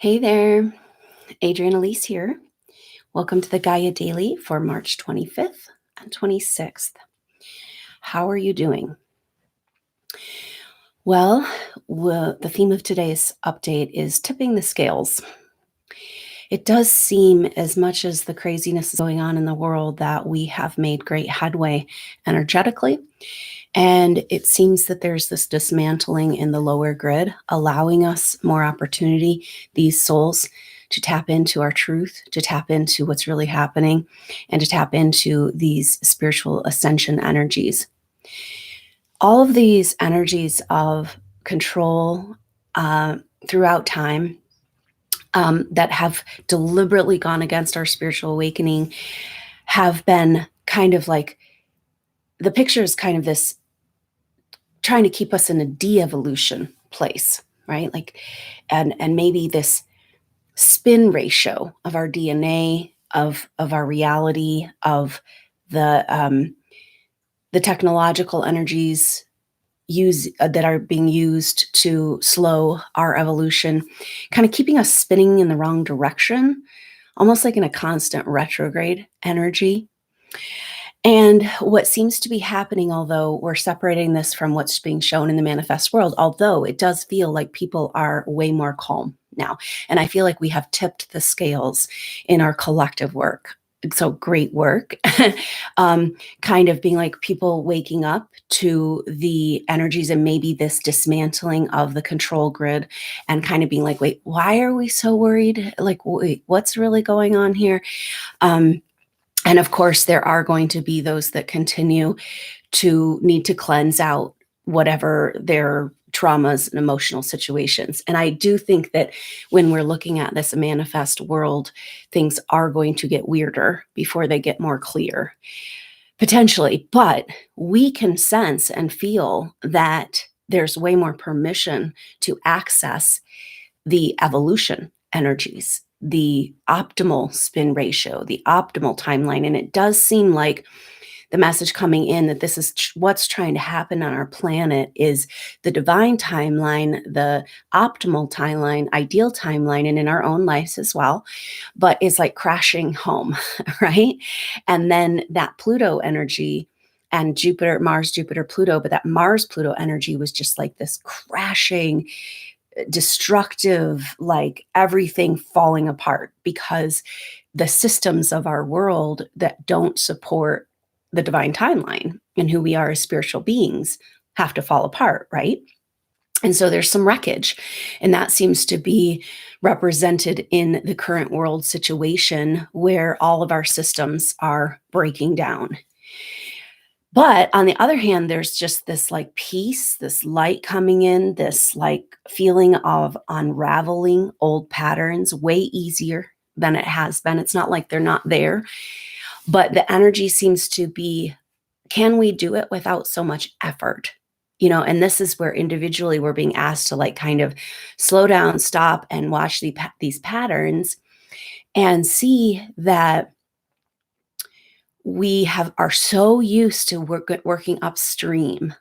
Hey there, Adrienne Elise here. Welcome to the Gaia Daily for March 25th and 26th. How are you doing? Well, the theme of today's update is tipping the scales. It does seem, as much as the craziness is going on in the world, that we have made great headway energetically. And it seems that there's this dismantling in the lower grid, allowing us more opportunity, these souls, to tap into our truth, to tap into what's really happening, and to tap into these spiritual ascension energies. All of these energies of control throughout time that have deliberately gone against our spiritual awakening have been kind of like, the picture is kind of this trying to keep us in a de-evolution place, right? Like, and maybe this spin ratio of our DNA, of our reality, of the technological energies that are being used to slow our evolution, kind of keeping us spinning in the wrong direction, almost like in a constant retrograde energy. And what seems to be happening, although we're separating this from what's being shown in the manifest world, although it does feel like people are way more calm now. And I feel like we have tipped the scales in our collective work. So great work. Kind of being like people waking up to the energies and maybe this dismantling of the control grid and kind of being like, wait, why are we so worried? Like, wait, what's really going on here? And of course, there are going to be those that continue to need to cleanse out whatever their traumas and emotional situations. And I do think that when we're looking at this manifest world, things are going to get weirder before they get more clear, potentially. But we can sense and feel that there's way more permission to access the evolution energies, the optimal spin ratio, the optimal timeline. And it does seem like the message coming in that this is what's trying to happen on our planet is the divine timeline, the optimal timeline, ideal timeline, and in our own lives as well, but it's like crashing home, right? And then that Pluto energy and Jupiter, Mars, Jupiter, Pluto, but that Mars, Pluto energy was just like this crashing, destructive, like everything falling apart because the systems of our world that don't support the divine timeline and who we are as spiritual beings have to fall apart, right? And so there's some wreckage, and that seems to be represented in the current world situation where all of our systems are breaking down. But on the other hand, there's just this like peace, this light coming in, this like feeling of unraveling old patterns way easier than it has been. It's not like they're not there, but the energy seems to be, can we do it without so much effort? And this is where individually we're being asked to like kind of slow down, stop, and watch these patterns and see that we are so used to working upstream,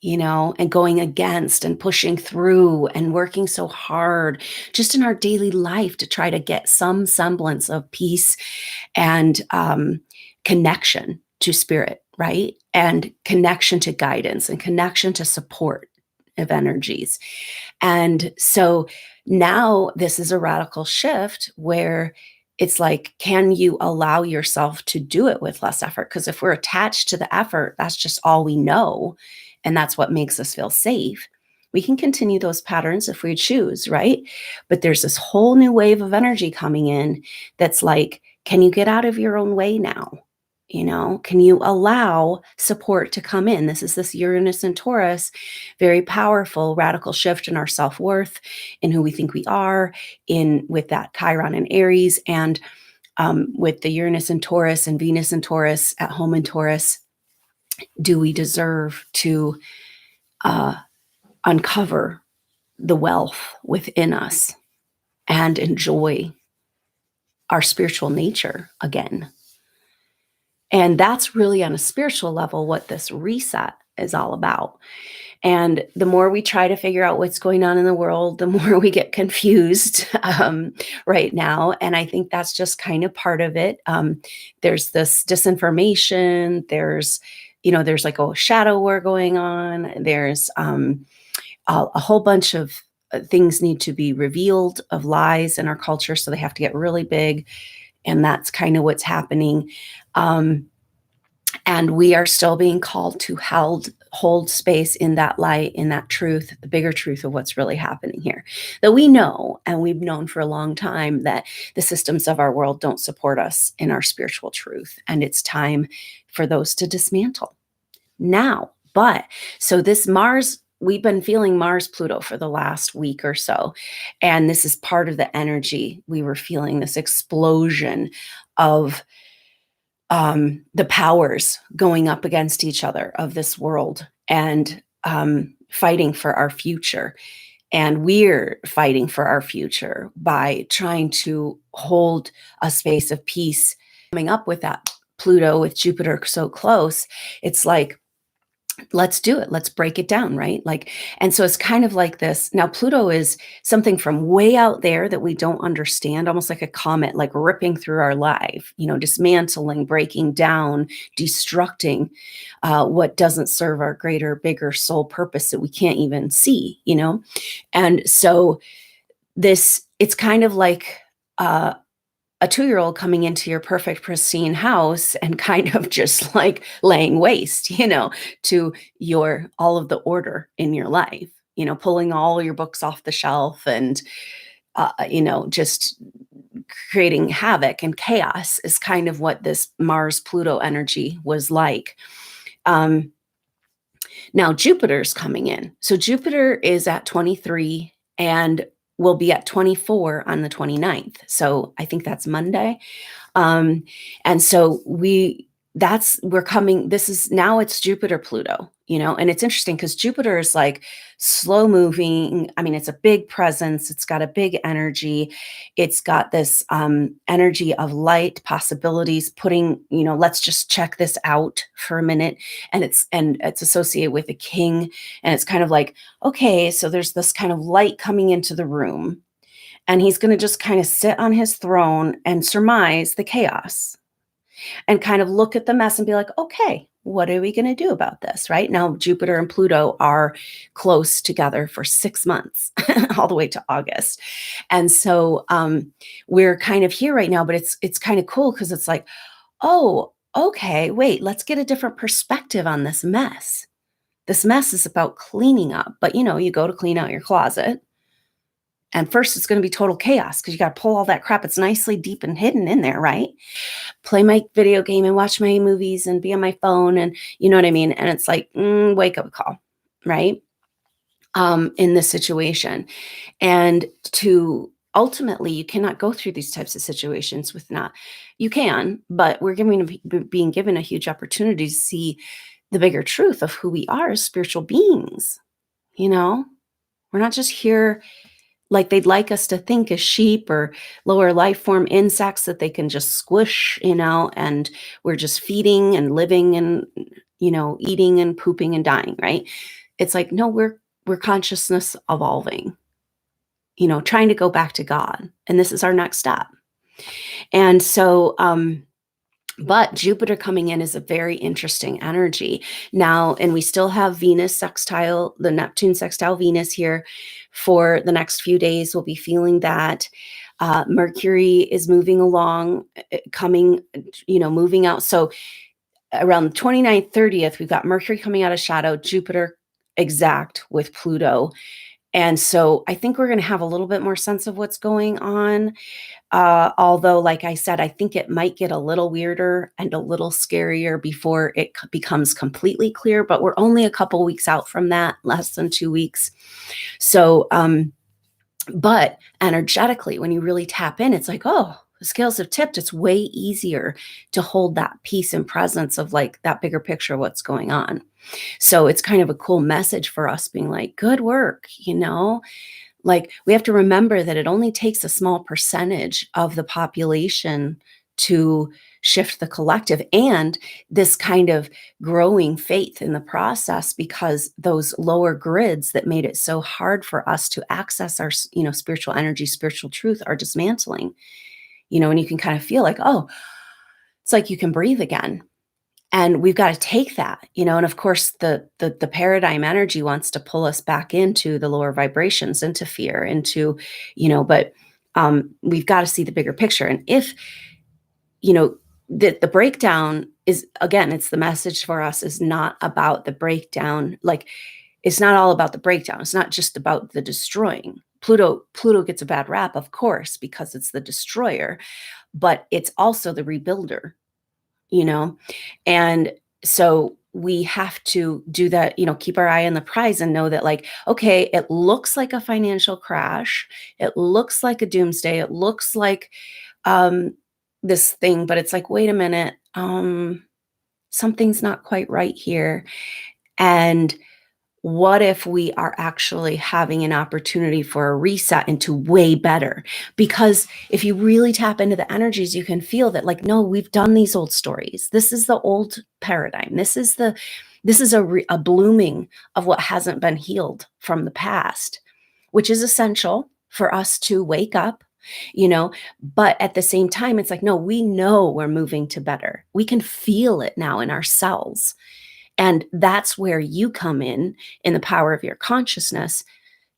and going against and pushing through and working so hard just in our daily life to try to get some semblance of peace and connection to spirit, right? And connection to guidance and connection to support of energies. And so now this is a radical shift where it's like, can you allow yourself to do it with less effort? Because if we're attached to the effort, that's just all we know. And that's what makes us feel safe. We can continue those patterns if we choose, right? But there's this whole new wave of energy coming in that's like, can you get out of your own way now? Can you allow support to come in? This is this Uranus and Taurus, very powerful radical shift in our self-worth, in who we think we are, with that Chiron and Aries, and with the Uranus and Taurus and Venus and Taurus at home in Taurus. Do we deserve to uncover the wealth within us and enjoy our spiritual nature again? And that's really on a spiritual level what this reset is all about. And the more we try to figure out what's going on in the world, the more we get confused right now. And I think that's just kind of part of it. There's this disinformation. There's like a shadow war going on. There's a whole bunch of things need to be revealed of lies in our culture. So they have to get really big. And that's kind of what's happening. And we are still being called to hold space in that light, in that truth, the bigger truth of what's really happening here. That we know, and we've known for a long time, that the systems of our world don't support us in our spiritual truth. And it's time for those to dismantle now. But so this Mars, we've been feeling Mars-Pluto for the last week or so. And this is part of the energy we were feeling, this explosion of the powers going up against each other of this world and fighting for our future. And we're fighting for our future by trying to hold a space of peace. Coming up with that Pluto with Jupiter so close, it's like, let's do it. Let's break it down, right? And so it's kind of like this. Now, Pluto is something from way out there that we don't understand, almost like a comet, like ripping through our life, dismantling, breaking down, destructing what doesn't serve our greater, bigger soul purpose that we can't even see, And so it's kind of like a 2-year-old coming into your perfect, pristine house and kind of just like laying waste, to all of the order in your life, pulling all your books off the shelf and, just creating havoc and chaos is kind of what this Mars-Pluto energy was like. Now Jupiter's coming in. So Jupiter is at 23 and will be at 24 on the 29th. So I think that's Monday. And so it's Jupiter Pluto, and it's interesting because Jupiter is like slow moving. I mean, it's a big presence. It's got a big energy. It's got this energy of light possibilities, let's just check this out for a minute. And it's associated with a king. And it's kind of like, okay, so there's this kind of light coming into the room. And he's going to just kind of sit on his throne and surmise the chaos and kind of look at the mess and be like, okay, what are we going to do about this? Right now, Jupiter and Pluto are close together for 6 months, all the way to August. And so we're kind of here right now, but it's kind of cool because it's like, oh, okay, wait, let's get a different perspective on this mess. This mess is about cleaning up, but you go to clean out your closet. And first, it's going to be total chaos because you got to pull all that crap. It's nicely deep and hidden in there, right? Play my video game and watch my movies and be on my phone, and you know what I mean? And it's like, wake up call, right? In this situation. And ultimately, you cannot go through these types of situations you can, but we're being given a huge opportunity to see the bigger truth of who we are as spiritual beings. We're not just here like they'd like us to think as sheep or lower life form insects that they can just squish, and we're just feeding and living and, eating and pooping and dying, right? It's like, no, we're consciousness evolving, trying to go back to God. And this is our next step. And so, but Jupiter coming in is a very interesting energy now, and we still have Venus sextile, the Neptune sextile Venus here for the next few days. We'll be feeling that. Mercury is moving along, moving out. So around the 29th, 30th, we've got Mercury coming out of shadow, Jupiter exact with Pluto. And so I think we're going to have a little bit more sense of what's going on. Although, like I said, I think it might get a little weirder and a little scarier before it becomes completely clear. But we're only a couple weeks out from that, less than 2 weeks. So, but energetically, when you really tap in, it's like, oh, the scales have tipped. It's way easier to hold that peace and presence of like that bigger picture of what's going on. So it's kind of a cool message for us being like, good work, Like we have to remember that it only takes a small percentage of the population to shift the collective, and this kind of growing faith in the process, because those lower grids that made it so hard for us to access our, spiritual energy, spiritual truth, are dismantling, and you can kind of feel like, oh, it's like you can breathe again. And we've got to take that, and of course the paradigm energy wants to pull us back into the lower vibrations, into fear, into, but we've got to see the bigger picture. And if, the breakdown is, again, it's the message for us, is not about the breakdown. Like, it's not all about the breakdown. It's not just about the destroying. Pluto gets a bad rap, of course, because it's the destroyer, but it's also the rebuilder, and so we have to do that, keep our eye on the prize and know that, like, okay, it looks like a financial crash, it looks like a doomsday, it looks like this thing, but it's like, wait a minute, something's not quite right here. And what if we are actually having an opportunity for a reset into way better? Because if you really tap into the energies, you can feel that, like, no, we've done these old stories. This is the old paradigm. This is a blooming of what hasn't been healed from the past, which is essential for us to wake up, but at the same time, it's like, no, we know we're moving to better. We can feel it now in our cells. And that's where you come in the power of your consciousness,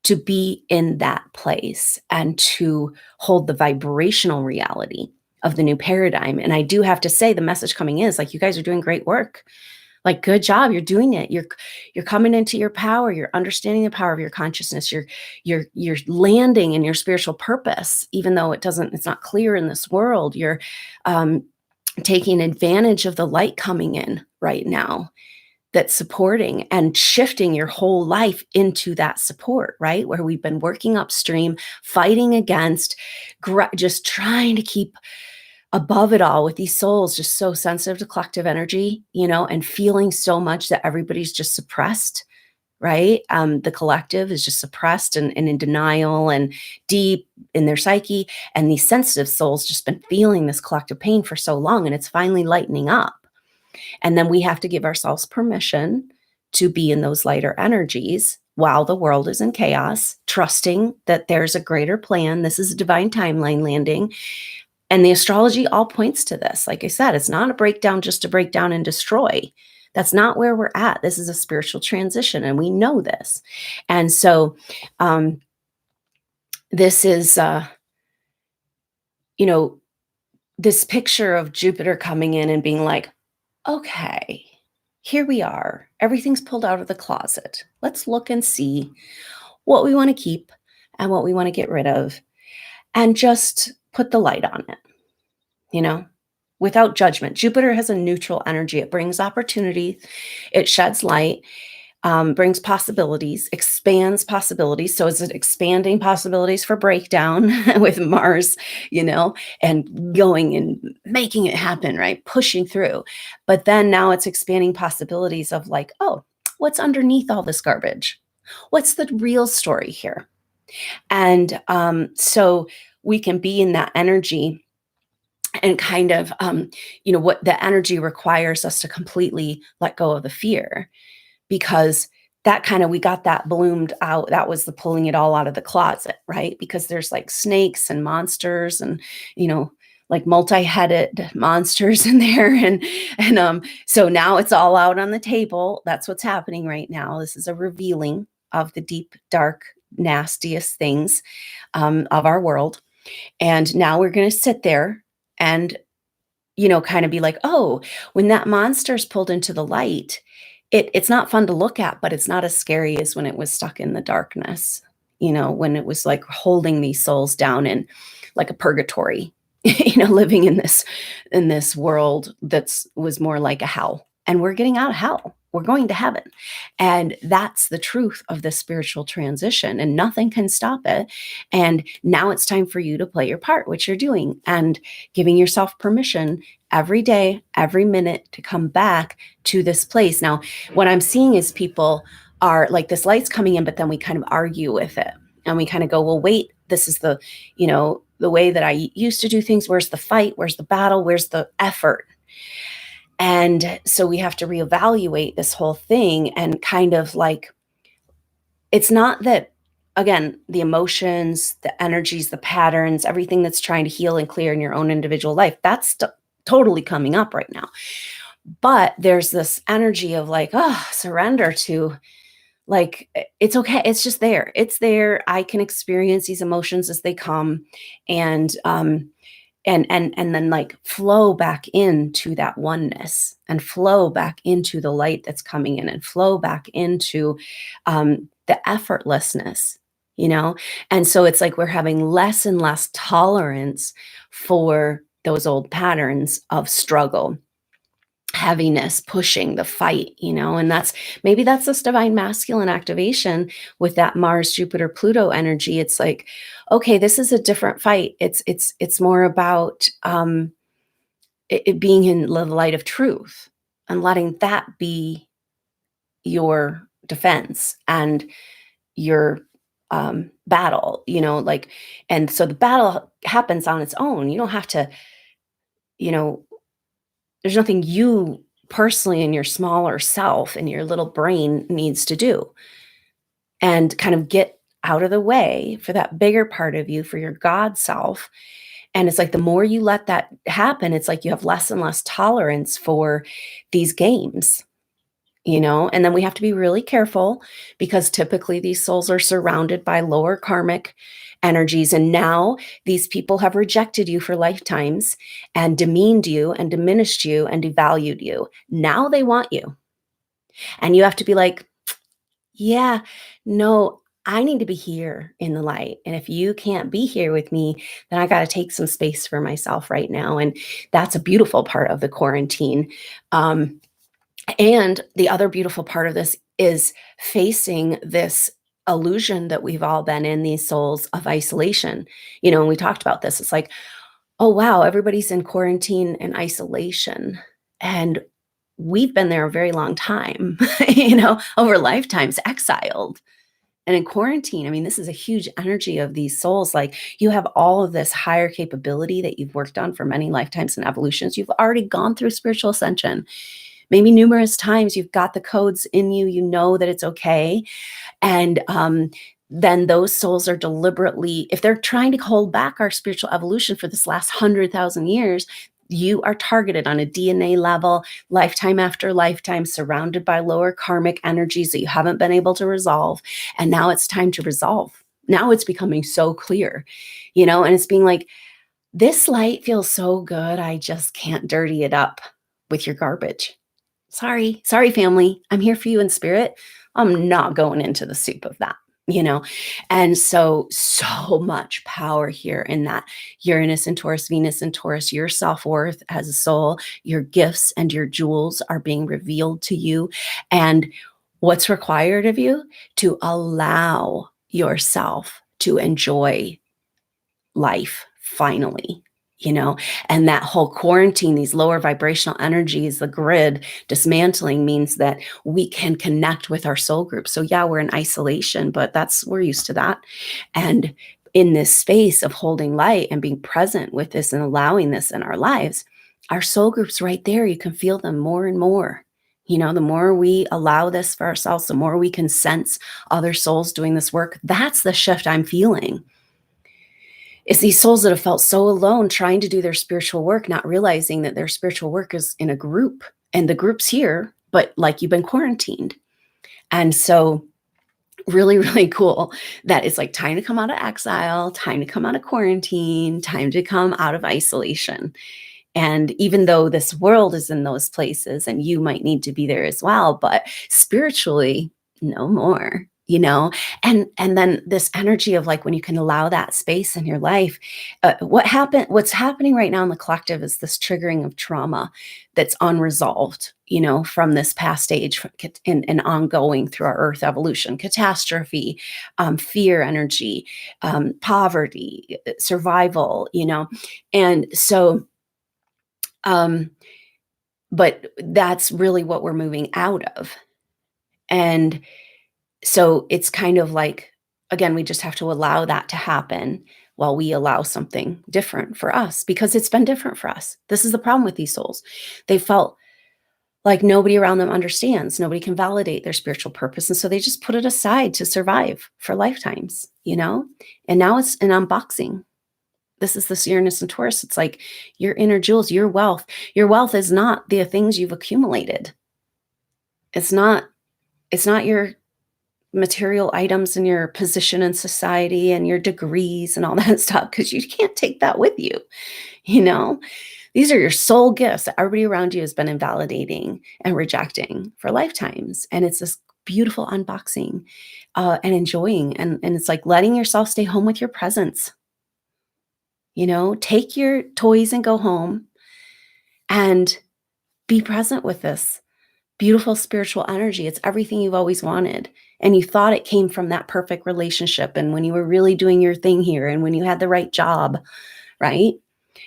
to be in that place and to hold the vibrational reality of the new paradigm. And I do have to say, the message coming in is like, you guys are doing great work. Like, good job. You're doing it. You're coming into your power. You're understanding the power of your consciousness. You're landing in your spiritual purpose, even though it's not clear in this world. You're taking advantage of the light coming in right now, that's supporting and shifting your whole life into that support, right? Where we've been working upstream, fighting against, just trying to keep above it all, with these souls just so sensitive to collective energy, and feeling so much that everybody's just suppressed, right? The collective is just suppressed and in denial and deep in their psyche. And these sensitive souls just been feeling this collective pain for so long, and it's finally lightening up. And then we have to give ourselves permission to be in those lighter energies while the world is in chaos, trusting that there's a greater plan. This is a divine timeline landing. And the astrology all points to this. Like I said, it's not a breakdown just to break down and destroy. That's not where we're at. This is a spiritual transition, and we know this. And so this is, this picture of Jupiter coming in and being like, okay, here we are. Everything's pulled out of the closet. Let's look and see what we want to keep and what we want to get rid of, and just put the light on it, without judgment. Jupiter has a neutral energy. It brings opportunity. It sheds light, brings possibilities, expands possibilities. So is it expanding possibilities for breakdown with Mars, and going and making it happen, right? Pushing through. But then now it's expanding possibilities of, like, oh, what's underneath all this garbage? What's the real story here? And so we can be in that energy and kind of, what the energy requires us to completely let go of the fear, because that kind of, we got that bloomed out. That was the pulling it all out of the closet, right? Because there's like snakes and monsters and, like multi-headed monsters in there. And so now it's all out on the table. That's what's happening right now. This is a revealing of the deep, dark, nastiest things of our world. And now we're going to sit there and, kind of be like, oh, when that monster's pulled into the light, it's not fun to look at, but it's not as scary as when it was stuck in the darkness, when it was like holding these souls down in like a purgatory, living in this world was more like a hell. And we're getting out of hell. We're going to heaven. And that's the truth of the spiritual transition, and nothing can stop it. And now it's time for you to play your part, which you're doing, and giving yourself permission every day, every minute, to come back to this place. Now, what I'm seeing is people are like, this light's coming in, but then we kind of argue with it. And we kind of go, well, wait, this is the, the way that I used to do things? Where's the fight? Where's the battle? Where's the effort? And so we have to reevaluate this whole thing and kind of like, it's not that, again, the emotions, the energies, the patterns, everything that's trying to heal and clear in your own individual life, that's totally coming up right now. But there's this energy of like, oh, surrender to, like, it's okay. It's just there. It's there. I can experience these emotions as they come, and and then like flow back into that oneness, and flow back into the light that's coming in, and flow back into the effortlessness, you know? And so it's like we're having less and less tolerance for those old patterns of struggle, heaviness, pushing, the fight, you know? And that's, maybe that's this divine masculine activation with that Mars, Jupiter, Pluto energy. It's like, okay, this is a different fight. It's more about it being in the light of truth, and letting that be your defense and your battle, you know, like, and so the battle happens on its own. You don't have to, you know, there's nothing you personally in your smaller self and your little brain needs to do, and kind of get out of the way for that bigger part of you, for your God self. And it's like the more you let that happen, it's like you have less and less tolerance for these games, you know? And then we have to be really careful, because typically these souls are surrounded by lower karmic energies. And now these people have rejected you for lifetimes, and demeaned you and diminished you and devalued you. Now they want you. And you have to be like, yeah, no, I need to be here in the light. And if you can't be here with me, then I got to take some space for myself right now. And that's a beautiful part of the quarantine. And the other beautiful part of this is facing this illusion that we've all been in, these souls of isolation. You know, and we talked about this. It's like, oh, wow, everybody's in quarantine and isolation. And we've been there a very long time, you know, over lifetimes, exiled. And in quarantine, I mean, this is a huge energy of these souls. Like, you have all of this higher capability that you've worked on for many lifetimes and evolutions. You've already gone through spiritual ascension. Maybe numerous times you've got the codes in you, you know that it's okay. And then those souls are deliberately, if they're trying to hold back our spiritual evolution for this last 100,000 years, you are targeted on a DNA level, lifetime after lifetime, surrounded by lower karmic energies that you haven't been able to resolve. And now it's time to resolve. Now it's becoming so clear, you know, and it's being like, this light feels so good, I just can't dirty it up with your garbage. Sorry, family. I'm here for you in spirit. I'm not going into the soup of that, you know? And so much power here in that Uranus and Taurus, Venus and Taurus, your self-worth as a soul, your gifts and your jewels are being revealed to you. And what's required of you? To allow yourself to enjoy life finally, you know? And that whole quarantine, these lower vibrational energies, the grid dismantling, means that we can connect with our soul group. So yeah, we're in isolation, but we're used to that. And in this space of holding light and being present with this and allowing this in our lives, our soul group's right there. You can feel them more and more. You know, the more we allow this for ourselves, the more we can sense other souls doing this work. That's the shift I'm feeling. It's these souls that have felt so alone trying to do their spiritual work, not realizing that their spiritual work is in a group, and the group's here, but like, you've been quarantined. And so really, really cool that it's like time to come out of exile, time to come out of quarantine, time to come out of isolation. And even though this world is in those places and you might need to be there as well, but spiritually, no more, you know? And then this energy of like, when you can allow that space in your life, what's happening right now in the collective is this triggering of trauma that's unresolved, you know, from this past age and ongoing through our earth evolution, catastrophe, fear energy, poverty, survival, you know? And so, but that's really what we're moving out of. And so it's kind of like, again, we just have to allow that to happen. while we allow something different for us, because it's been different for us. This is the problem with these souls. They felt like nobody around them understands, nobody can validate their spiritual purpose, and so they just put it aside to survive for lifetimes, And now it's an unboxing. This is the Uranus and Taurus. It's like your inner jewels, your wealth. Your wealth is not the things you've accumulated. It's not your material items and your position in society and your degrees and all that stuff, because you can't take that with you, you know? These are your soul gifts that everybody around you has been invalidating and rejecting for lifetimes. And it's this beautiful unboxing and enjoying. And it's like letting yourself stay home with your presence. Take your toys and go home and be present with this beautiful spiritual energy. It's everything you've always wanted. And you thought it came from that perfect relationship. And when you were really doing your thing here and when you had the right job, right?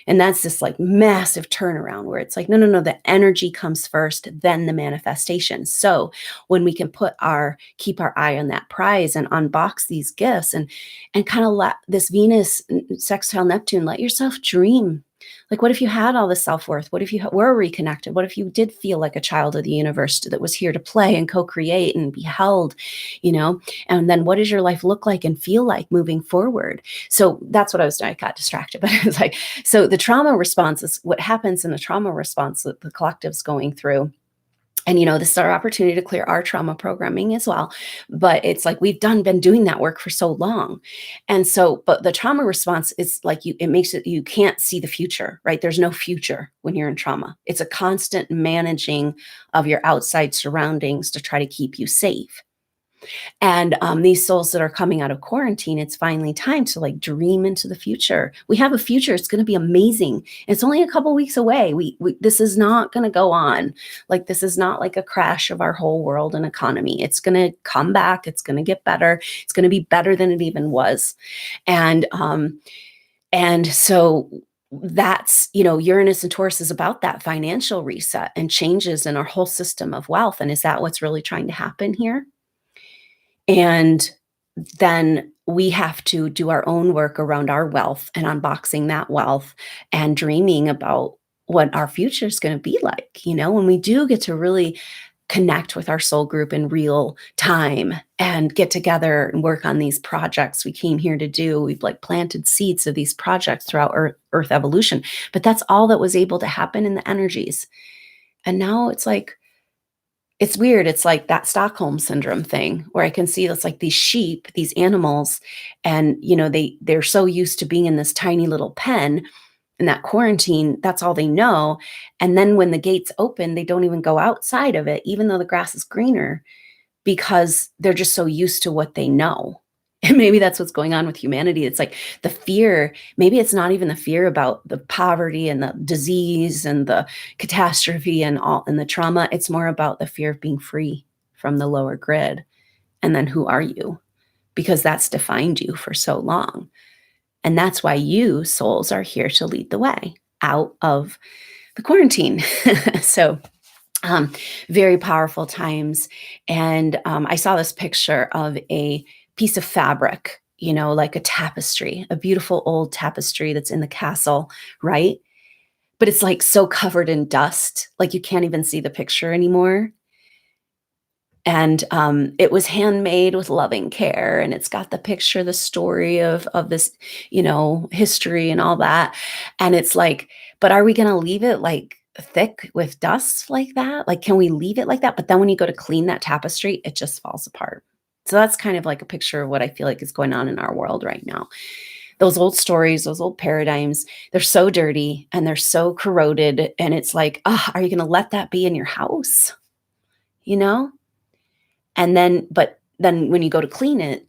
And that's this like massive turnaround where it's like, no, the energy comes first, then the manifestation. So when we can keep our eye on that prize and unbox these gifts and kind of let this Venus sextile Neptune, let yourself dream. Like, what if you had all the self-worth? What if you were reconnected? What if you did feel like a child of the universe that was here to play and co-create and be held, And then what does your life look like and feel like moving forward? So that's what I was doing. I got distracted, but it's like, so the trauma response is what happens in the trauma response that the collective's going through. And, this is our opportunity to clear our trauma programming as well. But it's like we've been doing that work for so long. And so, but the trauma response is like it makes it, you can't see the future, right? There's no future when you're in trauma. It's a constant managing of your outside surroundings to try to keep you safe. And these souls that are coming out of quarantine, it's finally time to like dream into the future. We have a future. It's going to be amazing. It's only a couple weeks away. This is not going to go on. Like, this is not like a crash of our whole world and economy. It's going to come back. It's going to get better. It's going to be better than it even was. And so that's, Uranus and Taurus is about that financial reset and changes in our whole system of wealth. And is that what's really trying to happen here? And then we have to do our own work around our wealth and unboxing that wealth and dreaming about what our future is going to be like, when we do get to really connect with our soul group in real time and get together and work on these projects we came here to do. We've like planted seeds of these projects throughout Earth evolution, but that's all that was able to happen in the energies. And now it's like, it's weird. It's like that Stockholm syndrome thing where I can see it's like these sheep, these animals, and they're so used to being in this tiny little pen in that quarantine, that's all they know. And then when the gates open, they don't even go outside of it, even though the grass is greener, because they're just so used to what they know. And maybe that's what's going on with humanity. It's like the fear, maybe it's not even the fear about the poverty and the disease and the catastrophe and the trauma. It's more about the fear of being free from the lower grid. And then who are you? Because that's defined you for so long. And that's why you souls are here to lead the way out of the quarantine. So very powerful times. And I saw this picture of a piece of fabric, like a tapestry, a beautiful old tapestry that's in the castle, right? But it's like so covered in dust, like you can't even see the picture anymore. And it was handmade with loving care, and it's got the picture, the story of this, history and all that. And it's like, but are we going to leave it like thick with dust like that? Like, can we leave it like that? But then when you go to clean that tapestry, it just falls apart. So that's kind of like a picture of what I feel like is going on in our world right now. Those old stories, those old paradigms, they're so dirty and they're so corroded. And it's like, are you going to let that be in your house? And then, but then when you go to clean it,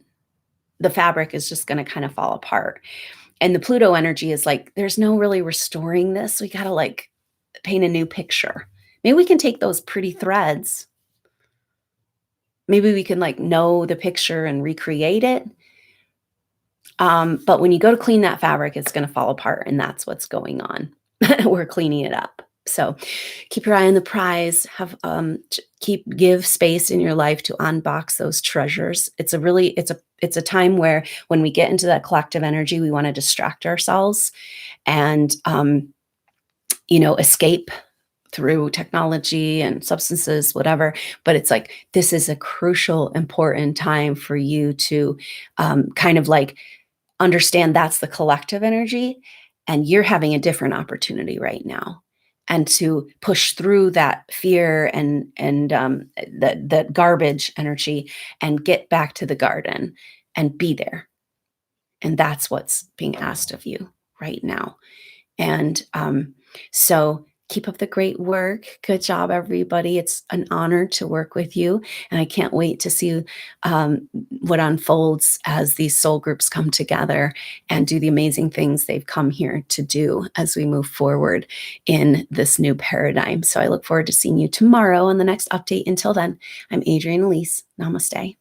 the fabric is just going to kind of fall apart. And the Pluto energy is like, there's no really restoring this. We got to like paint a new picture. Maybe we can take those pretty threads. Maybe we can like know the picture and recreate it. But when you go to clean that fabric, it's going to fall apart. And that's what's going on. We're cleaning it up. So keep your eye on the prize, give space in your life to unbox those treasures. It's a time where when we get into that collective energy, we want to distract ourselves and escape through technology and substances, whatever. But it's like, this is a crucial, important time for you to kind of like understand that's the collective energy, and you're having a different opportunity right now. And to push through that fear and that garbage energy and get back to the garden and be there. And that's what's being asked of you right now. And so keep up the great work. Good job, everybody. It's an honor to work with you. And I can't wait to see what unfolds as these soul groups come together and do the amazing things they've come here to do as we move forward in this new paradigm. So I look forward to seeing you tomorrow on the next update. Until then, I'm Adrienne Elise. Namaste.